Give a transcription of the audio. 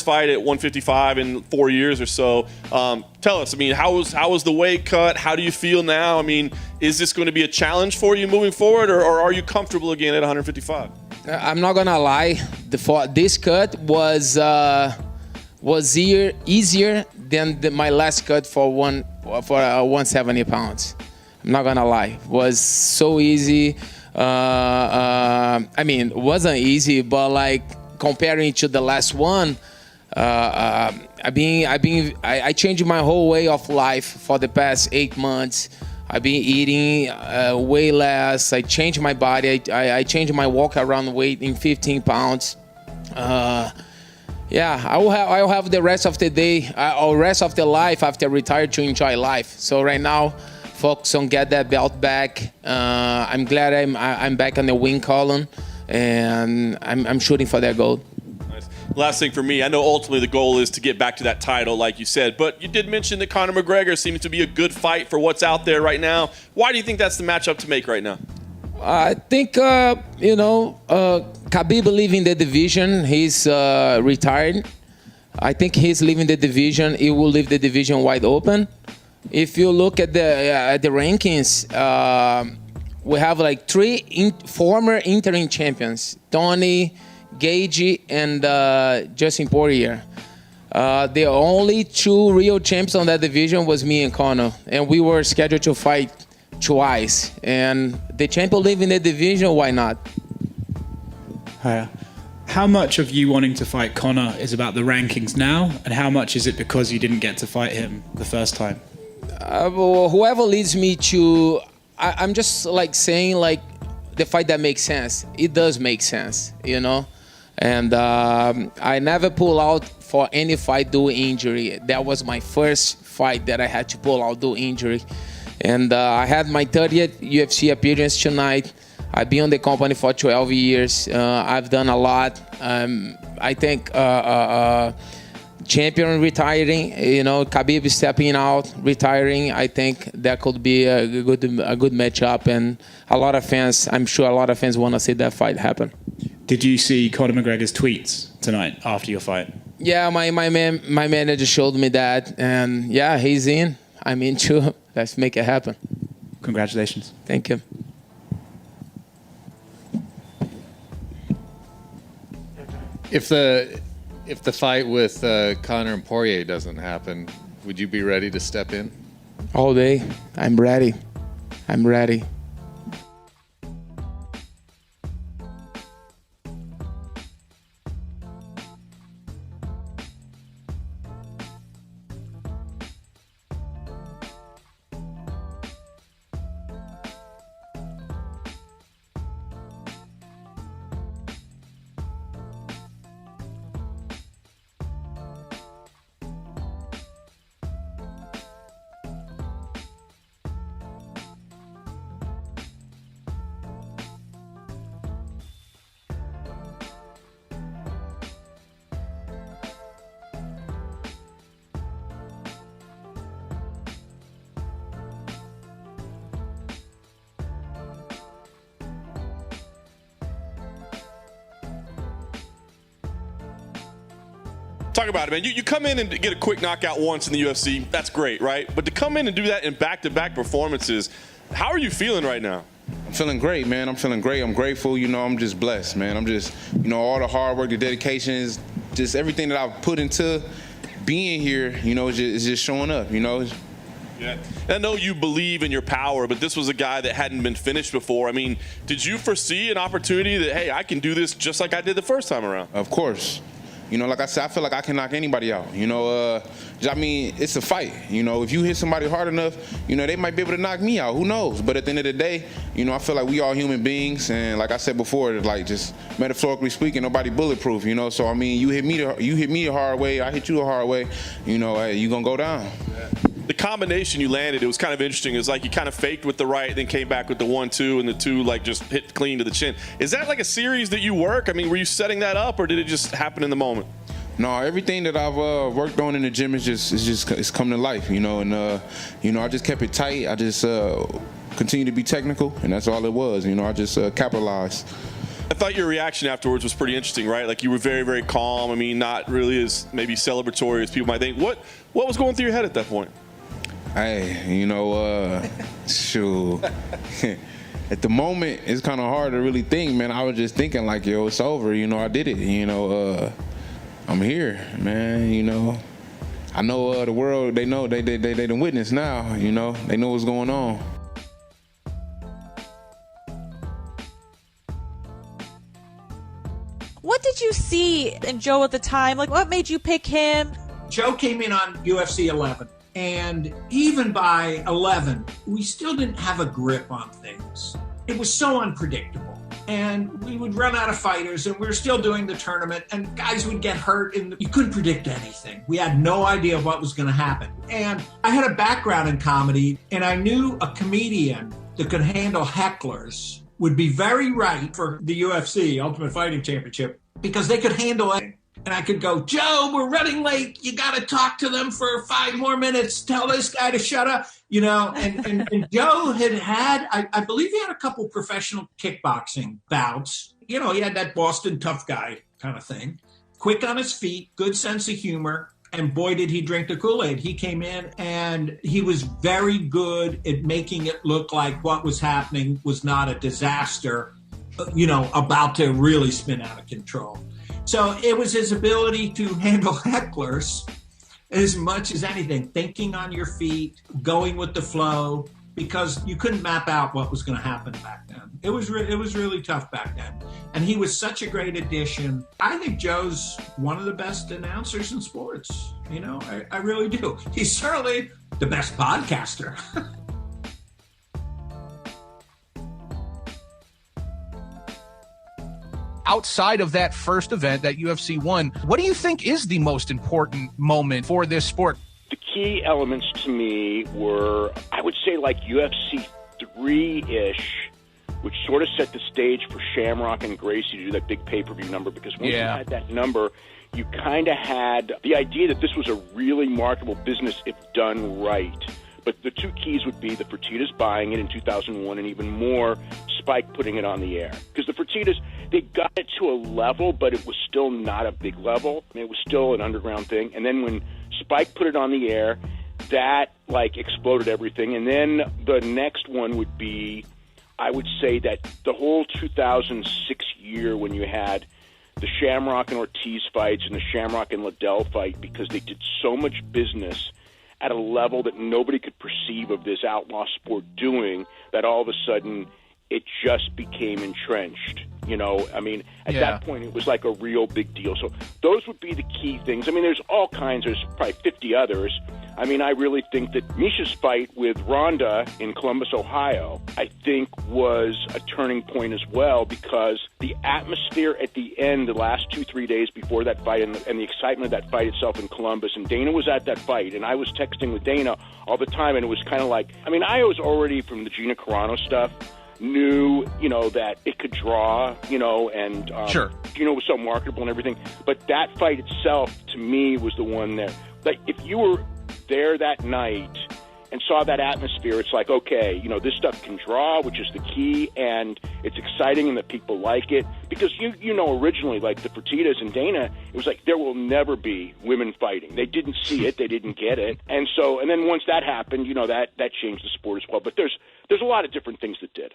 fight at 155 in 4 years or so. Tell us, I mean, how was the weight cut? How do you feel now? I mean, is this going to be a challenge for you moving forward, or are you comfortable again at 155? I'm not gonna lie. This cut was easier than my last cut for 170 pounds. I'm not gonna lie. It was so easy. I mean, it wasn't easy, but like comparing to the last one, I changed my whole way of life for the past 8 months. I've been eating way less. I changed my body. I changed my walk around weight in 15 pounds. Yeah, I will have the rest of the day, or rest of the life after retire to enjoy life. So right now, focus on get that belt back. I'm glad I'm back on the win column, and I'm shooting for that gold. Nice. Last thing for me, I know ultimately the goal is to get back to that title, like you said, but you did mention that Conor McGregor seems to be a good fight for what's out there right now. Why do you think that's the matchup to make right now? I think, Khabib leaving the division. He's retired. I think he's leaving the division. He will leave the division wide open. If you look at the rankings, we have like 3 former interim champions, Tony, Gage, and Dustin. The only 2 real champs on that division was me and Conor, and we were scheduled to fight twice. And the champion leaving the division, why not? How much of you wanting to fight Conor is about the rankings now, and how much is it because you didn't get to fight him the first time? Whoever leads me to, I'm just like saying like the fight that makes sense. It does make sense, you know. And I never pull out for any fight due injury. That was my first fight that I had to pull out due injury. And I had my 30th UFC appearance tonight. I've been on the company for 12 years. I've done a lot. I think champion retiring, you know, Khabib stepping out, retiring. I think that could be a good matchup, and a lot of fans, I'm sure a lot of fans want to see that fight happen. Did you see Conor McGregor's tweets tonight after your fight? Yeah, my manager showed me that, and yeah, he's in. I'm in too. Let's make it happen. Congratulations. Thank you. If the fight with Conor and Poirier doesn't happen, would you be ready to step in? All day. I'm ready. I'm ready. Talk about it, man. You come in and get a quick knockout once in the UFC. That's great, right? But to come in and do that in back-to-back performances, how are you feeling right now? I'm feeling great, man. I'm feeling great. I'm grateful. You know, I'm just blessed, man. I'm just, you know, all the hard work, the dedication, is just everything that I've put into being here, you know, is just showing up, you know. Yeah. I know you believe in your power, but this was a guy that hadn't been finished before. I mean, did you foresee an opportunity that, hey, I can do this just like I did the first time around? Of course. You know, like I said, I feel like I can knock anybody out. You know, I mean, it's a fight. You know, if you hit somebody hard enough, you know, they might be able to knock me out. Who knows? But at the end of the day, you know, I feel like we all human beings. And like I said before, like just metaphorically speaking, nobody bulletproof, you know. So, I mean, you hit me the hard way, I hit you the hard way, you know, hey, you going to go down. Yeah. The combination you landed, it was kind of interesting. It was like you kind of faked with the right, then came back with the 1-2, and the 2 like just hit clean to the chin. Is that like a series that you work? I mean, were you setting that up, or did it just happen in the moment? No, everything that I've worked on in the gym is come to life, you know. And you know, I just kept it tight. I just continued to be technical, and that's all it was. You know, I just capitalized. I thought your reaction afterwards was pretty interesting, right? Like you were very, very calm. I mean, not really as maybe celebratory as people might think. What was going through your head at that point? Hey, shoot. At the moment, it's kind of hard to really think, man. I was just thinking like, yo, it's over. I did it. I'm here, man. I know the world. They know they done witness now. They know what's going on. What did you see in Joe at the time? Like, what made you pick him? Joe came in on UFC 11, and even by 11, we still didn't have a grip on things. It was so unpredictable, and we would run out of fighters, and we were still doing the tournament, and guys would get hurt, and you couldn't predict anything. We had no idea what was going to happen. And I had a background in comedy, and I knew a comedian that could handle hecklers would be very right for the UFC, Ultimate Fighting Championship, because they could handle it. And I could go, Joe, we're running late. You got to talk to them for 5 more minutes. Tell this guy to shut up. And Joe had, I believe he had a couple professional kickboxing bouts. He had that Boston tough guy kind of thing. Quick on his feet, good sense of humor. And boy, did he drink the Kool-Aid. He came in and he was very good at making it look like what was happening was not a disaster, about to really spin out of control. So it was his ability to handle hecklers as much as anything, thinking on your feet, going with the flow, because you couldn't map out what was going to happen back then. It was really tough back then. And he was such a great addition. I think Joe's one of the best announcers in sports. I really do. He's certainly the best podcaster. Outside of that first event, that UFC 1, what do you think is the most important moment for this sport? The key elements to me were, I would say, like UFC 3-ish, which sort of set the stage for Shamrock and Gracie to do that big pay-per-view number, because once you had that number, you kind of had the idea that this was a really marketable business if done right. But the two keys would be the Fertittas buying it in 2001 and even more Spike putting it on the air. Because the Fertittas, they got it to a level, but it was still not a big level. I mean, it was still an underground thing. And then when Spike put it on the air, that exploded everything. And then the next one would be, I would say that the whole 2006 year when you had the Shamrock and Ortiz fights and the Shamrock and Liddell fight, because they did so much business at a level that nobody could perceive of this outlaw sport doing, that all of a sudden it just became entrenched. At that point it was like a real big deal. So those would be the key things. I mean, there's all kinds, there's probably 50 others. I mean, I really think that Misha's fight with Ronda in Columbus, Ohio, I think was a turning point as well, because the atmosphere at the end, the last 2-3 days before that fight, and the excitement of that fight itself in Columbus, and Dana was at that fight, and I was texting with Dana all the time, and it was kind of like, I mean, I was already from the Gina Carano stuff, knew, that it could draw, and sure. Was so marketable and everything. But that fight itself, to me, was the one that, if you were there that night and saw that atmosphere, it's like, okay, this stuff can draw, which is the key, and it's exciting and that people like it. Because, originally, like the Fertittas and Dana, it was like, there will never be women fighting. They didn't see it. They didn't get it. And then once that happened, that changed the sport as well. But there's a lot of different things that did.